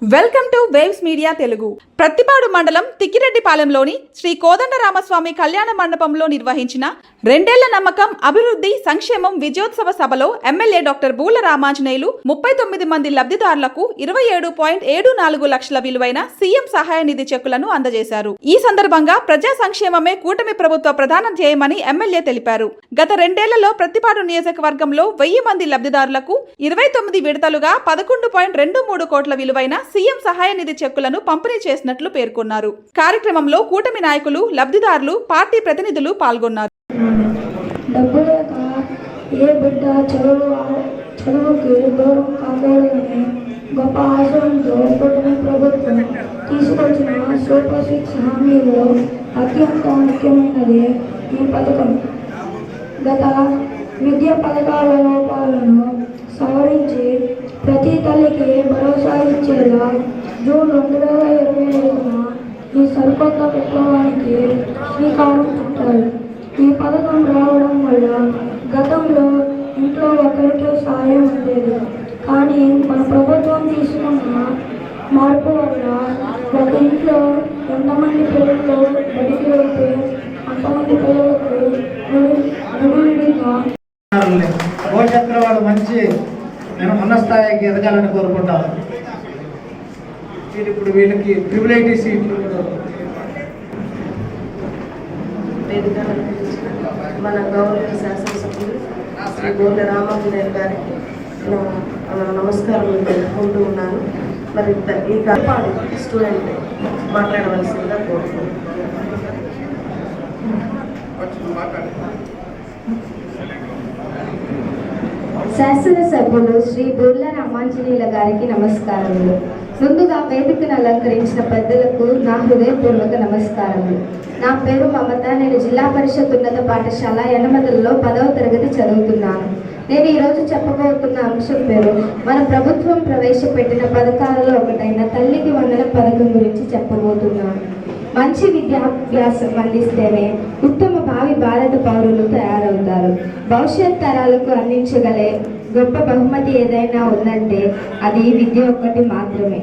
Welcome to waves media Telugu. Prathipadu మండలం తిక్కిరెడ్డిపాలెంలోని శ్రీ కోదండరామస్వామి కళ్యాణ మండపంలో నిర్వహించిన 2 ఏళ్ల నమ్మకం అభివృద్ధి సంక్షేమం విజయోత్సవ సభలో ఎమ్మెల్యే డాక్టర్ బూల రామాంజనేయులు 39 మంది లబ్ధిదారులకు 27.74 లక్షల విలువైన సీఎం సహాయ నిధి చెక్కులను అందజేశారు. ఈ సందర్భంగా ప్రజా సంక్షేమమే కూటమి ప్రభుత్వ ప్రధాన ధ్యేయమని ఎమ్మెల్యే తెలిపారు. గత 2 ఏళ్లలో ప్రత్తిపాడు నియోజకవర్గంలో 1000 మంది లబ్ధిదారులకు 29 విడతలుగా 11.23 కోట్ల విలువైన సీఎం సహాయ నిధి చెక్కులను పంపిణీ చేసినట్లు పేర్కొన్నారు. కార్యక్రమంలో కూటమి నాయకులు, లబ్ధిదారులు, పార్టీ ప్రతినిధులు పాల్గొన్నారు. గొప్ప ఆశయంతో కూటమి ప్రభుత్వం తీసుకొచ్చిన సూపర్ 6 హామీల్లో అత్యంత ముఖ్యమైనది ఈ పథకం. గత విద్యా పథకాల లోపాలను సవరించి ప్రతి తల్లికి భరోసా ఇచ్చేలా జూన్ 2025న ఈ సరికొత్త విప్లవానికి శ్రీకారం చుట్టారు. ఈ పథకం రావడం వల్ల గతంలో ఇంట్లో ఒకరికి సాయం ఉండేది, కానీ మన ప్రభుత్వం తీసుకున్న మార్పు వల్ల ఒక ఇంట్లో ఎంతమంది పిల్లలు బడికి వెళ్తే అంతమంది పిల్లలకు భవిష్యత్తులో వాళ్ళు మంచి ఉన్న స్థాయికి ఎదగాలని కోరుకుంటాను. ఇప్పుడు వీళ్ళకి ట్రిపుల్ సీట్లు మన గౌరవ శాసనసభ్యులు శ్రీ బూల రామాంజనేయులు గారికి నమస్కారం తెలుపుకుంటూ ఉన్నాను. మరి ఈ కలపాడు స్టూడెంట్ మాట్లాడవలసిందిగా కోరుతున్నాను. శాసనసభ్యులు శ్రీ బూల రామాంజనేయుల గారికి నమస్కారములు. ముందుగా వేదికను అలంకరించిన పెద్దలకు నా హృదయపూర్వక నమస్కారములు. నా పేరు మమత. నేను జిల్లా పరిషత్ ఉన్నత పాఠశాల ఎనమదలలో 10వ తరగతి చదువుతున్నాను. నేను ఈరోజు చెప్పబోతున్న అంశం పేరు మన ప్రభుత్వం ప్రవేశపెట్టిన పథకాలలో ఒకటైన తల్లికి వందనం పథకం గురించి చెప్పబోతున్నాను. మంచి విద్యాభ్యాసం అందిస్తేనే ఉత్తమ భావి భారత పౌరులు తయారవుతారు. భవిష్యత్ తరాలకు అందించగలే గొప్ప బహుమతి ఏదైనా ఉందంటే అది విద్య ఒక్కటి మాత్రమే.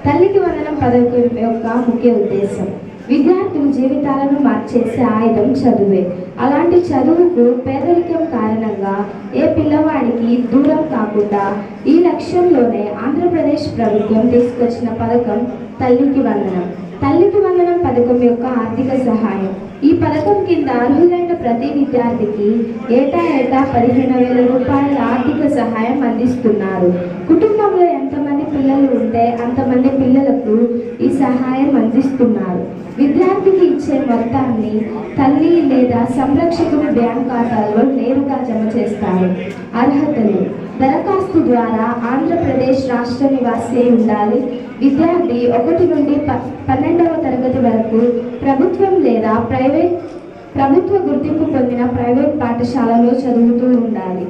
తల్లికి వందనం పథకం యొక్క ముఖ్య ఉద్దేశం విద్యార్థుల జీవితాలను మార్చేసే ఆయుధం చదువే. అలాంటి చదువుకు పేదరికం కారణంగా ఏ పిల్లవాడికి దూరం కాకుండా ఈ లక్ష్యంలోనే ఆంధ్రప్రదేశ్ ప్రభుత్వం తీసుకొచ్చిన పథకం తల్లికి వందనం. తల్లికి వందనం పథకం యొక్క ఆర్థిక సహాయం. ఈ పథకం కింద అర్హులైన ప్రతి విద్యార్థికి ఏటా 15,000 రూపాయల ఆర్థిక సహాయం అందిస్తున్నారు. కుటుంబంలో ఎంతమంది పిల్లలు ఉంటే అంతమంది పిల్లలకు ఈ సహాయం అందిస్తున్నారు. విద్యార్థికి ఇచ్చే మొత్తాన్ని తల్లి లేదా సంరక్షకుని బ్యాంక్ ఖాతాల్లో నేరుగా జమ చేస్తారు. అర్హతలు: దరఖాస్తు ద్వారా ఆంధ్రప్రదేశ్ రాష్ట్ర నివాసి ఉండాలి. విద్యార్థి 1 నుండి 12వ తరగతి వరకు ప్రభుత్వం లేదా ప్రభుత్వ గుర్తింపు పొందిన ప్రైవేట్ పాఠశాలలో చదువుతూ ఉండాలి.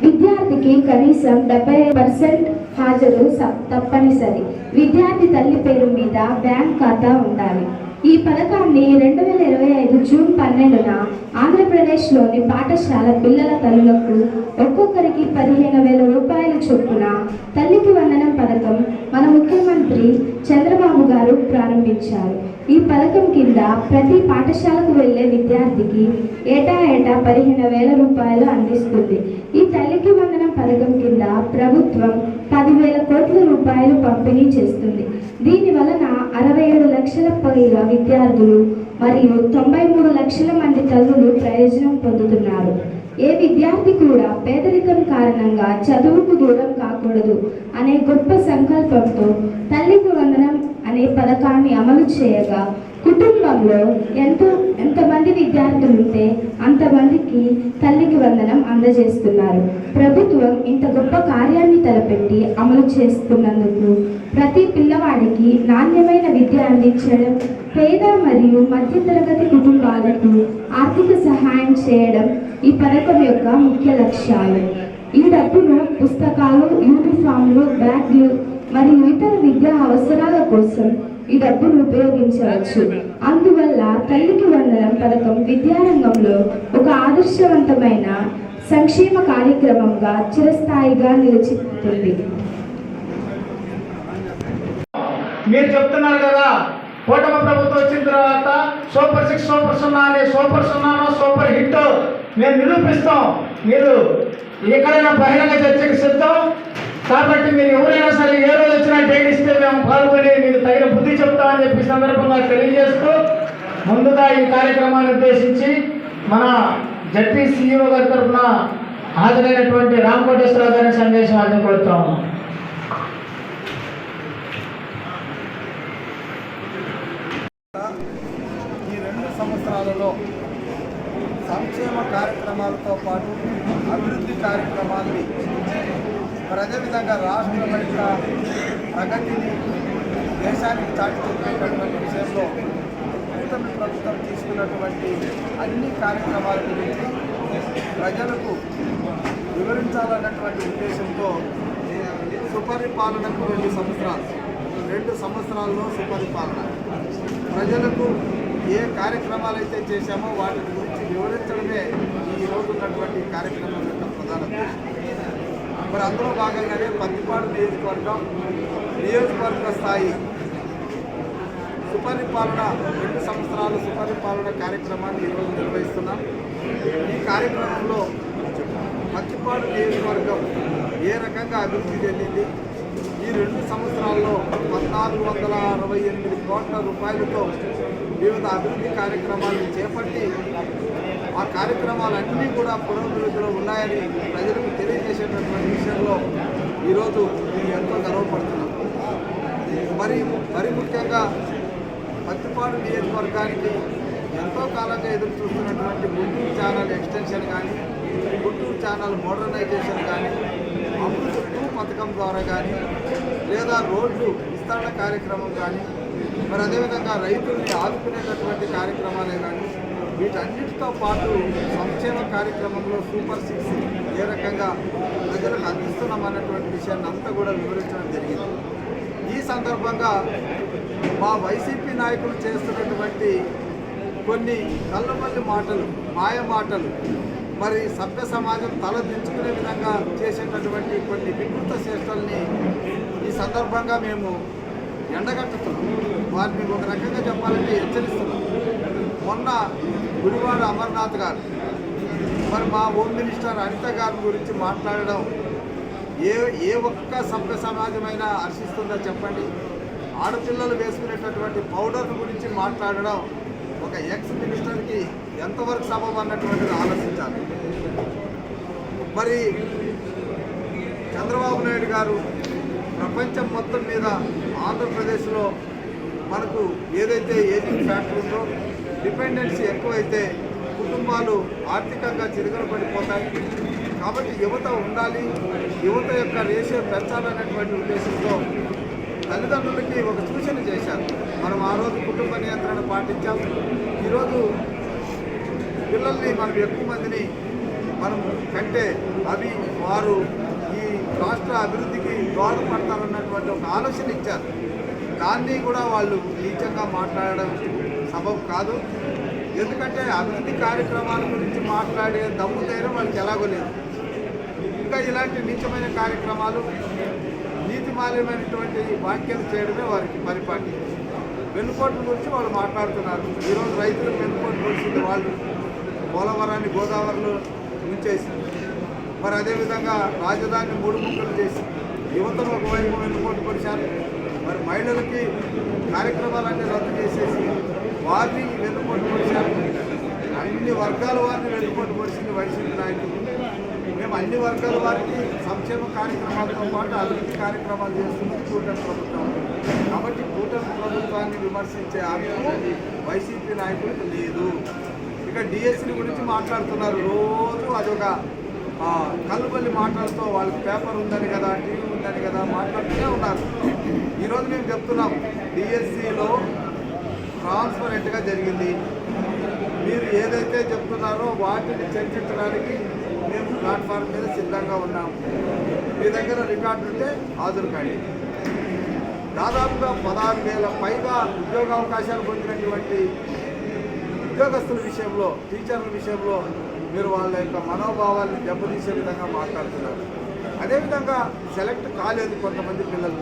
విద్యార్థికి కనీసం 70% హాజరు తప్పనిసరి. విద్యార్థి తల్లి పేరు మీద బ్యాంక్ ఖాతా ఉండాలి. ఈ పథకాన్ని 2025 జూన్ 12న ఆంధ్రప్రదేశ్లోని పాఠశాల పిల్లల తల్లులకు ఒక్కొక్కరికి 15,000 రూపాయల చొప్పున తల్లికి వందనం పథకం మన ముఖ్యమంత్రి చంద్రబాబు గారు ప్రారంభించారు. ఈ పథకం కింద ప్రతి పాఠశాలకు వెళ్లే విద్యార్థికి ఏటా 15,000 రూపాయలు అందిస్తుంది. ఈ తల్లికి వందనం పథకం కింద ప్రభుత్వం 10,000 కోట్ల రూపాయలు పంపిణీ చేస్తుంది. దీని వలన 67 లక్షల పైగా విద్యార్థులు మరియు 93 లక్షల మంది తల్లులు ప్రయోజనం పొందుతున్నారు. ఏ విద్యార్థి కూడా పేదరికం కారణంగా చదువుకు దూరం కాకూడదు అనే గొప్ప సంకల్పంతో తల్లికి వందనం అనే పథకాన్ని అమలు చేయగా కుటుంబంలో ఎంతమంది విద్యార్థులు ఉంటే అంతమందికి తల్లికి వందనం అందజేస్తున్నారు. ప్రభుత్వం ఇంత గొప్ప కార్యాన్ని తలపెట్టి అమలు చేస్తున్నందుకు ప్రతి పిల్లవాడికి నాణ్యమైన విద్య అందించడం, పేద మరియు మధ్యతరగతి కుటుంబాలకు ఆర్థిక సహాయం చేయడం ఈ పథకం యొక్క ముఖ్య లక్ష్యాలు. ఈ డబ్బును పుస్తకాలు, యూనిఫామ్లు, బ్యాగ్లు మరియు ఇతర విద్యా అవసరాల కోసం ఈ డబ్బును ఉపయోగించవచ్చు. అందువల్ల తల్లికి వందనం పథకం విద్యారంగంలో ఒక ఆదర్శవంతమైన సంక్షేమ కార్యక్రమంగా చిరస్థాయిగా నిలిచిపోతుంది. మీరు చెప్తున్నారు కదా, కూటమి ప్రభుత్వం వచ్చిన తర్వాత సూపర్ 6 సూపర్ 0 అని, సూపర్ 0 సూపర్ హిట్ మేము నిరూపిస్తాం. మీరు ఎక్కడైనా బహిరంగ చర్చకు సిద్ధం. కాబట్టి మీరు ఎవరైనా సరే ఏ రోజు వచ్చినా డేట్ ఇస్తే మేము పాల్గొని మీకు తగిన బుద్ధి చెప్తామని చెప్పి సందర్భంగా తెలియజేస్తూ, ముందుగా ఈ కార్యక్రమాన్ని ఉద్దేశించి మన జడ్పీ సీఈఓ గారి తరఫున హాజరైనటువంటి రామకోటేశ్వరరావు గారి సందేశం అందుకోరుతాము. ఈ 2 సంవత్సరాలలో సంక్షేమ కార్యక్రమాలతో పాటు అభివృద్ధి కార్యక్రమాల్ని మరి అదేవిధంగా రాష్ట్రం యొక్క ప్రగతిని దేశానికి చాటి చెప్పేటటువంటి విషయంలో కూటమి ప్రభుత్వం తీసుకున్నటువంటి అన్ని కార్యక్రమాల గురించి ప్రజలకు వివరించాలన్నటువంటి ఉద్దేశంతో సుపరిపాలనకు 2 సంవత్సరాల్లో సుపరిపాలన ప్రజలకు ఏ కార్యక్రమాలు అయితే చేశామో వాటి గురించి వివరించడమే ఈ రోజు ఉన్నటువంటి కార్యక్రమం యొక్క ప్రధాన ఉద్దేశం. మరి అందులో భాగంగానే పత్తిపాడు నియోజకవర్గ స్థాయి సుపరిపాలన 2 సంవత్సరాల సుపరిపాలన కార్యక్రమాన్ని ఈరోజు నిర్వహిస్తున్నాం. ఈ కార్యక్రమంలో పత్తిపాడు నియోజకవర్గం ఏ రకంగా అభివృద్ధి చెందింది, ఈ 2 సంవత్సరాల్లో 1468 కోట్ల రూపాయలతో వివిధ అభివృద్ధి కార్యక్రమాలను చేపట్టి ఆ కార్యక్రమాలన్నీ కూడా పురోగతిలో ఉన్నాయని ప్రజలకు తెలియజేసేటటువంటి విషయంలో ఈరోజు మేము ఎంతో గర్వపడుతున్నాం. మరి ముఖ్యంగా పత్తిపాడు నియోజకవర్గానికి ఎంతో కాలంగా ఎదురు చూస్తున్నటువంటి గుంటూరు ఛానల్ ఎక్స్టెన్షన్ కానీ, గుంటూరు ఛానల్ మోడర్నైజేషన్ కానీ, అమృత్ 2 పథకం ద్వారా కానీ, లేదా రోడ్లు విస్తరణ కార్యక్రమం కానీ, మరి అదేవిధంగా రైతుల్ని ఆదుకునేటటువంటి కార్యక్రమాలే కానీ, వీటన్నిటితో పాటు సంక్షేమ కార్యక్రమంలో సూపర్ 6 ఏ రకంగా ప్రజలకు అందిస్తున్నామన్నటువంటి విషయాన్ని అంతా కూడా వివరించడం జరిగింది. ఈ సందర్భంగా మా వైసీపీ నాయకులు చేస్తున్నటువంటి కొన్ని కళ్ళమల్లి మాటలు, మాయ మాటలు, మరి సభ్య సమాజం తల దించుకునే విధంగా చేసేటటువంటి కొన్ని వికృత చేష్టల్ని ఈ సందర్భంగా మేము ఎండగట్టుతున్నాం. వారిని ఒక రకంగా చెప్పాలంటే హెచ్చరిస్తున్నాం. మొన్న గుడివాడ అమర్నాథ్ గారు మరి మా హోమ్ మినిస్టర్ అనిత గారి గురించి మాట్లాడడం ఏ ఒక్క సభ్య సమాజమైనా హర్షిస్తుందో చెప్పండి. ఆడపిల్లలు వేసుకునేటటువంటి పౌడర్ గురించి మాట్లాడడం ఒక ఎక్స్ మినిస్టర్కి ఎంతవరకు సబబు అన్నటువంటిది ఆలోచించాలి. మరి చంద్రబాబు నాయుడు గారు ప్రపంచం మొత్తం మీద ఆంధ్రప్రదేశ్లో మనకు ఏదైతే ఏజింగ్ ఫ్యాక్టర్ ఉందో, డిపెండెన్సీ ఎక్కువైతే కుటుంబాలు ఆర్థికంగా చిరుగలు పడిపోతాయి. కాబట్టి యువత ఉండాలి, యువత యొక్క రేషియో పెంచాలనేటువంటి ఉద్దేశంతో తల్లిదండ్రులకి ఒక సూచన చేశారు. మనం ఆ రోజు కుటుంబ నియంత్రణ పాటించాం. ఈరోజు పిల్లల్ని మనం ఎక్కువ మందిని మనం కంటే అవి వారు ఈ రాష్ట్ర అభివృద్ధికి దోహదపడతారన్నటువంటి ఒక ఆలోచన ఇచ్చారు. దాన్ని కూడా వాళ్ళు నీచంగా మాట్లాడడం సబబు కాదు. ఎందుకంటే అభివృద్ధి కార్యక్రమాల గురించి మాట్లాడే దమ్ము ధైర్యం వాళ్ళకి ఎలాగో లేదు. ఇంకా ఇలాంటి నీచమైన కార్యక్రమాలు, నీతిమాల్యమైనటువంటి వ్యాఖ్యలు చేయడమే వారికి పరిపాటి. వెన్నుపోట్ల గురించి వాళ్ళు మాట్లాడుతున్నారు. ఈరోజు రైతులకు వెన్నుపోటు పొడిచింది వాళ్ళు, పోలవరాన్ని గోదావరిలో ఉంచేసి, మరి అదేవిధంగా రాజధానిని 3 ముక్కలు చేసి యువతను ఒకవైపు వెన్నుపోటు పొడిచారు. మరి మహిళలకి కార్యక్రమాలన్నీ రద్దు చేసేసి వారిని వెన్నుపోటు పొడిచారు. అన్ని వర్గాల వారిని వెన్నుపోటు పొడిచింది వైసీపీ నాయకులు. మేము అన్ని వర్గాల వారికి సంక్షేమ కార్యక్రమాలతో పాటు అభివృద్ధి కార్యక్రమాలు చేస్తున్నది కూటమి ప్రభుత్వం. కాబట్టి కూటమి ప్రభుత్వాన్ని విమర్శించే హక్కు వైసీపీ నాయకులకు లేదు. ఇక డిఎస్సీ గురించి మాట్లాడుతున్నారు. రోజు అదొక కల్లుబల్లి మాటలతో వాళ్ళకి పేపర్ ఉందని కదా, టీవీ ఉందని కదా మాట్లాడుతూనే ఉన్నారు. ఈరోజు మేము చెప్తున్నాం, డిఎస్సిలో ట్రాన్స్పరెంట్గా జరిగింది. మీరు ఏదైతే చెప్తున్నారో వాటిని చర్చించడానికి మేము ప్లాట్ఫామ్ మీద సిద్ధంగా ఉన్నాము. మీ దగ్గర రికార్డు ఉంటే హాజరు కాండి. దాదాపుగా 16,000 పైగా ఉద్యోగ అవకాశాలు పొందినటువంటి ఉద్యోగస్తుల విషయంలో, టీచర్ల విషయంలో మీరు వాళ్ళ యొక్క మనోభావాలను దెబ్బతీసే విధంగా మాట్లాడుతున్నారు. అదేవిధంగా సెలెక్ట్ కాలేదు కొంతమంది పిల్లలు.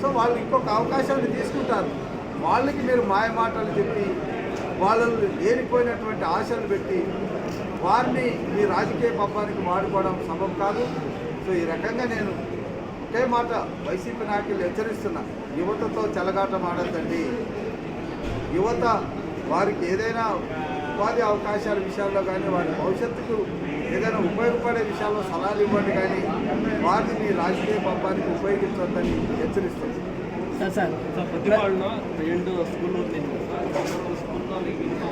సో వాళ్ళు ఇంకొక అవకాశాన్ని తీసుకుంటారు. వాళ్ళకి మీరు మాయమాటలు చెప్పి వాళ్ళని లేనిపోయినటువంటి ఆశలు పెట్టి వారిని మీ రాజకీయ పబ్బానికి వాడుకోవడం సబబు కాదు. సో ఈ రకంగా నేను ఒకే మాట వైసీపీ నాయకులు హెచ్చరిస్తున్నా, యువతతో చెలగాటం ఆడద్దండి. యువత వారికి ఏదైనా ఉపాధి అవకాశాల విషయాల్లో కానీ వారి భవిష్యత్తుకు ఏదైనా ఉపయోగపడే విషయాల్లో సలహాలు ఇవ్వండి, కానీ వారిని మీ రాజకీయ పబ్బానికి ఉపయోగించవద్దని హెచ్చరిస్తుంది. సార్ ప్రతిపాడులో 2 స్కూళ్ళు ఉంది. స్కూల్లో ఎటువంటి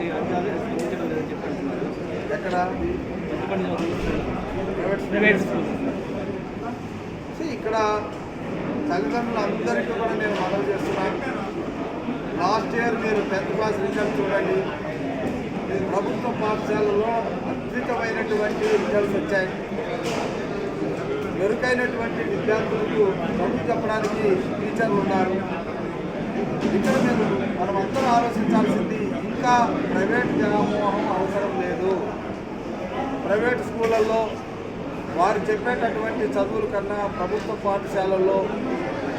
అంశాలు స్పందించడం లేదని చెప్పంటున్నారు. ఎక్కడ ప్రైవేట్ స్కూల్ ఇక్కడ తల్లిదండ్రులందరికీ కూడా నేను మనవి చేస్తున్నాను. లాస్ట్ ఇయర్ మీరు 10th క్లాస్ రిజల్ట్ చూడండి. ప్రభుత్వ పాఠశాలలో అద్భుతమైనటువంటి రిజల్ట్స్ వచ్చాయి. మెరుగైనటువంటి విద్యార్థులకు చదువు చెప్పడానికి టీచర్లు ఉన్నారు. ఇక్కడ మనం అందరూ ఆలోచించాల్సింది, ఇంకా ప్రైవేట్ వ్యామోహం అవసరం లేదు. ప్రైవేట్ స్కూళ్ళల్లో వారు చెప్పేటటువంటి చదువుల కన్నా ప్రభుత్వ పాఠశాలల్లో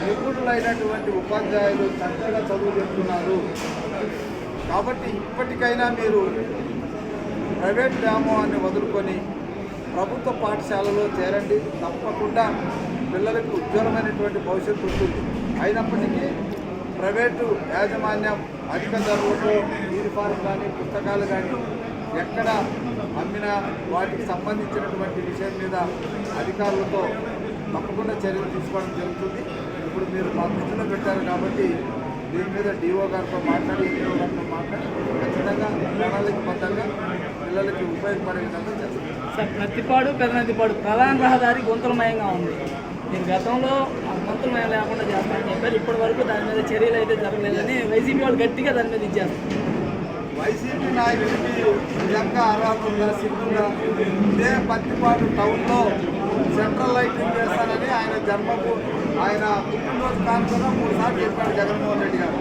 నిపుణులైనటువంటి ఉపాధ్యాయులు చక్కగా చదువు చెప్తున్నారు. కాబట్టి ఇప్పటికైనా మీరు ప్రైవేట్ వ్యామోహాన్ని వదులుకొని ప్రభుత్వ పాఠశాలలో చేరండి. తప్పకుండా పిల్లలకు ఉజ్వలమైనటువంటి భవిష్యత్తు ఉంటుంది. అయినప్పటికీ ప్రైవేటు యాజమాన్యం అధిక ధరలతో యూనిఫారం కానీ పుస్తకాలు కానీ ఎక్కడ అమ్మినా వాటికి సంబంధించినటువంటి విషయం మీద అధికారులతో తప్పకుండా చర్యలు తీసుకోవడం జరుగుతుంది. ఇప్పుడు మీరు మా దృష్టిలో పెట్టారు కాబట్టి దీని మీద డిఓ గారితో మాట్లాడి ఖచ్చితంగా ప్రణాళికబద్ధంగా పిల్లలకి ఉపయోగపడే విధంగా చేస్తారు. సార్ ప్రతిపాడు పెదనందిపాడు ప్రధాన రహదారి గుంతలమయంగా ఉంది. నేను గతంలో గుంతలమయం లేకుండా చేస్తానని చెప్పారు. ఇప్పటి వరకు దాని మీద చర్యలు అయితే జరగలేదని వైసీపీ వాళ్ళు గట్టిగా దాని మీద ఇచ్చేస్తారు. వైసీపీ నాయకుడికి నిజంగా అర్హత ఉందా, సిగ్గుందా? ఇదే పత్తిపాడు టౌన్లో సెంట్రల్ లైటింగ్ చేస్తానని ఆయన ఆయన పుట్టినరోజు కానుకగా 3 సార్లు చెప్పాడు జగన్మోహన్ రెడ్డి గారు.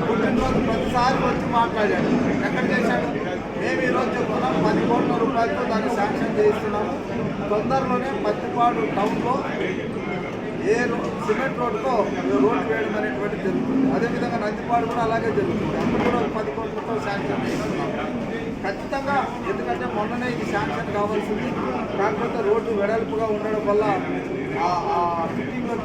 పుట్టినరోజు ప్రతిసారి వచ్చి మాట్లాడాడు. ఎక్కడ చేశాడు? మేము ఈరోజు చెప్తున్నాం 10 కోట్ల రూపాయలతో దాన్ని శాంక్షన్ చేయిస్తున్నాము. తొందరలోనే పత్తిపాడు టౌన్లో సిమెంట్ రోడ్డుతో రోడ్డు వేయడం అనేటువంటి జరుగుతుంది. అదేవిధంగా నందిపాడు కూడా అలాగే జరుగుతుంది. అప్పుడు కూడా 10 కోట్లతో శాంక్షన్ చేస్తున్నాం ఖచ్చితంగా. ఎందుకంటే మొన్ననే ఇది శాంక్షన్ కావాల్సింది, కాకపోతే రోడ్డు వెడల్పుగా ఉండడం వల్ల ఫిట్టింగ్లో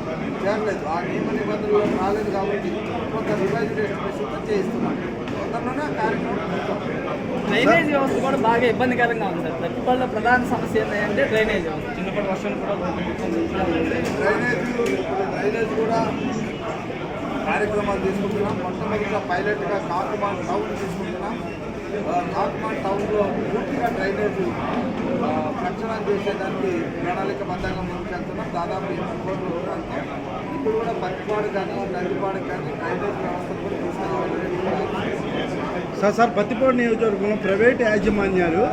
చేరలేదు, ఆ నియమ నిబంధనలు రాలేదు. కాబట్టి కొంత రివైజ్ ఎస్టిమేషన్తో చేయిస్తున్నాం. తొందరలోనే కార్యక్రమం డ్రైనేజ్ వ్యవస్థ కూడా బాగా ఇబ్బందికరంగా ఉంది సార్. ప్రతిపాడులో ప్రధాన సమస్య ఏంటంటే డ్రైనేజ్ వ్యవస్థ. చిన్నప్పటి వర్షాలు కూడా డ్రైనేజ్ కూడా కార్యక్రమాలు తీసుకుంటున్నాం. మొట్టమొదటిగా పైలట్గా కాకుమాన్ టౌన్ తీసుకుంటున్నాం. కాకుమాన్ టౌన్లో పూర్తిగా డ్రైనేజ్ ప్రక్షాళన చేసేదానికి ప్రణాళికబద్ధంగా ముందుకెళ్తున్నాం. దాదాపు 8 కోట్ల రూపాయలతో ఇప్పుడు కూడా పత్తిపాడు కానీ నందిపాడు కానీ డ్రైనేజ్ వ్యవస్థ కూడా తీసుకెళ్ళాలి. సార్ పత్తిపాడు నియోజకవర్గంలో ప్రైవేట్ యాజమాన్యాలు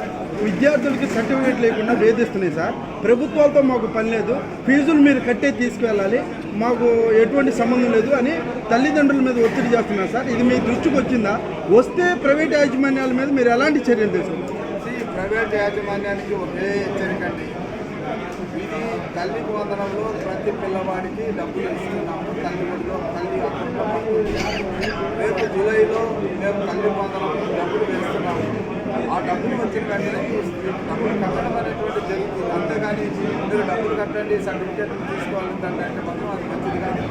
విద్యార్థులకి సర్టిఫికేట్ లేకుండా వేధిస్తున్నాయి సార్. ప్రభుత్వాలతో మాకు పని లేదు, ఫీజులు మీరు కట్టే తీసుకువెళ్ళాలి, మాకు ఎటువంటి సంబంధం లేదు అని తల్లిదండ్రుల మీద ఒత్తిడి చేస్తున్నారు సార్. ఇది మీ దృష్టికి వచ్చిందా? వస్తే ప్రైవేట్ యాజమాన్యాల మీద మీరు ఎలాంటి చర్యలు తీసుకుంటారు? ప్రైవేట్ యాజమాన్యానికి ఒకే హెచ్చరిక అండి. ఇది తల్లి వందనంలో ప్రతి పిల్లవాడికి డబ్బులు ఇస్తున్నాము. తల్లి అకౌంట్లో పడుతుంది. రేపు జూలైలో మేము తల్లి వందనంలో డబ్బులు వేస్తున్నాము. ఆ డబ్బులు వచ్చిన వెంటనే డబ్బులు కట్టడం అనేటువంటి జరుగుతుంది. అంతేగాని మీరు డబ్బులు కట్టండి సర్టిఫికేట్లు తీసుకోవాలంటే మాత్రం అది మంచిది కాదు.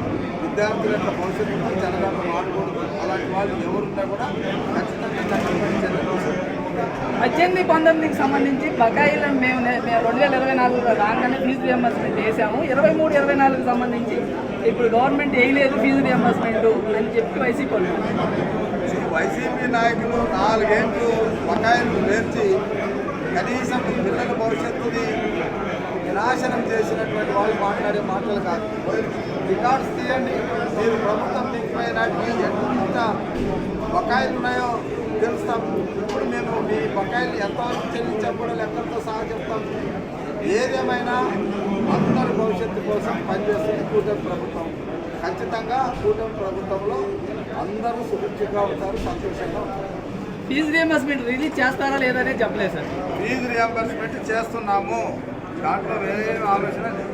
విద్యార్థుల యొక్క భవిష్యత్తు జరగాలని మాడకూడదు. అలాంటి వాళ్ళు ఎవరున్నా కూడా ఖచ్చితంగా చట్టపరమైన చర్యలు 18-19కి సంబంధించి బకాయిలను మేము 2024లో రాగానే ఫీజు రియంబర్స్మెంట్ వేసాము. 23-24కి సంబంధించి ఇప్పుడు గవర్నమెంట్ వేయలేదు ఫీజు రియంబర్స్మెంట్ అని చెప్పి వైసీపీ నాయకులు 4 ఏళ్ళు బకాయిలు పేర్చి కనీసం పిల్లల భవిష్యత్తుని వినాశనం చేసినటువంటి వాళ్ళు మాట్లాడే మాటలు కాదు. రికార్డ్స్ తీయండి. మీరు ప్రభుత్వం దిగిపోయినట్టు ఎంత బకాయిలు ఉన్నాయో తెలుస్తాం. ఇప్పుడు మేము మీ బకాయిలు ఎంతవరకు చెల్లించాం కూడా లెక్కలతో సహా చెప్తాం. ఏదేమైనా అందరి భవిష్యత్తు కోసం పనిచేస్తుంది కూటమి ప్రభుత్వం. ఖచ్చితంగా కూటమి ప్రభుత్వంలో అందరూ సుభిక్షంగా ఉంటారు, సంతోషంగా ఉంటారు. ఫీజు రియంబర్స్మెంట్ రిలీజ్ చేస్తారా లేదనే చెప్పలేదు సార్. ఫీజు రియంబర్స్మెంట్ చేస్తున్నాము, దాంట్లో ఏం ఆలోచన లేదు.